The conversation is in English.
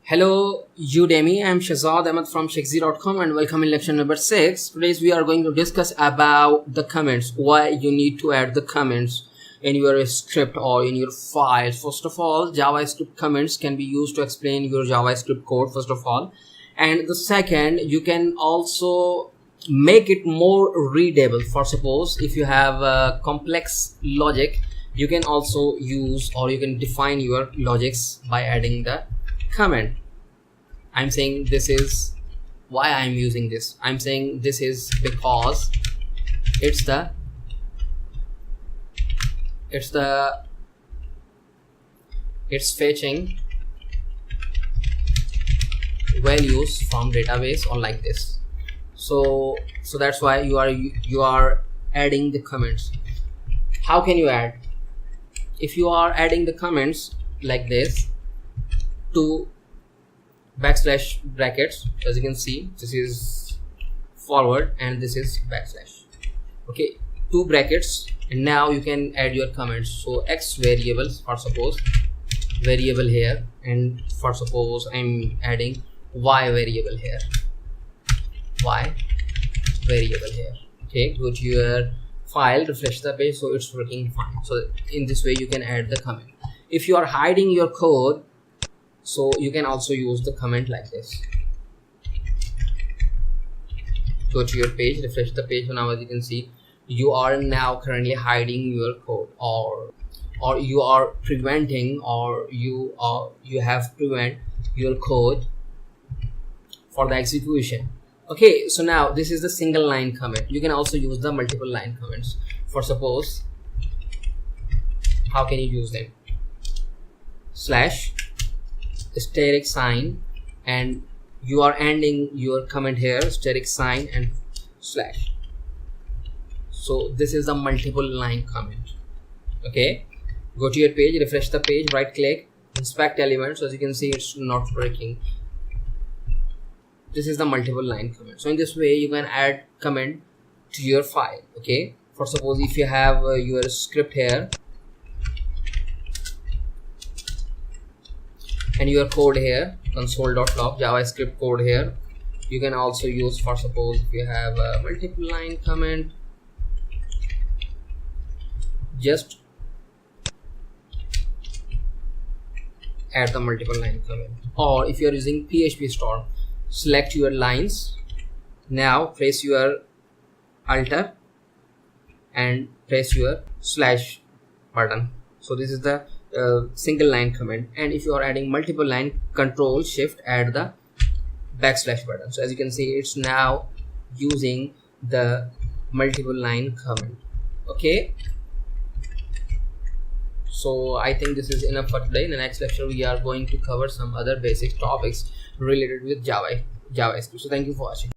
Hello Udemy, I am Shazad Ahmed from Shakesy.com and welcome in lecture number 6. Today we are going to discuss about the comments, why you need to add the comments in your script or in your files. First of all, JavaScript comments can be used to explain your JavaScript code first of all. And the second, you can also make it more readable. For suppose if you have a complex logic, you can also use or you can define your logics by adding the comment. I'm saying this is why I'm using this. I'm saying this is because it's fetching values from database or like this. So that's why you are adding the comments. How can you add? If you are adding the comments like this, two backslash brackets, as you can see, this is forward and this is backslash. Okay, two brackets, and now you can add your comments. So x variables, for suppose variable here, and for suppose I'm adding y variable here, y variable here. Okay, go to your file, refresh the page, so it's working fine. So in this way you can add the comment. If you are hiding your code, so you can also use the comment like this. Go to your page, refresh the page. So now as you can see, you are now currently hiding your code, or you are preventing, or you have prevent your code for the execution. Okay, so now this is the single line comment. You can also use the multiple line comments. For suppose, how can you use them? Slash asterisk sign, and you are ending your comment here, asterisk sign and slash. So this is the multiple line comment. Okay, go to your page, refresh the page, right click, inspect elements. So as you can see, it's not working. This is the multiple line comment. So in this way you can add comment to your file. Okay, for suppose if you have your script here and your code here, console.log JavaScript code here, you can also use, for suppose if you have a multiple line comment, just add the multiple line comment. Or if you are using PHP store, select your lines, now press your Alt and press your slash button. So this is the single line comment. And if you are adding multiple line, Control Shift, add the backslash button. So as you can see, it's now using the multiple line comment. Okay, so I think this is enough for today. In the next lecture we are going to cover some other basic topics related with JavaScript. So thank you for watching.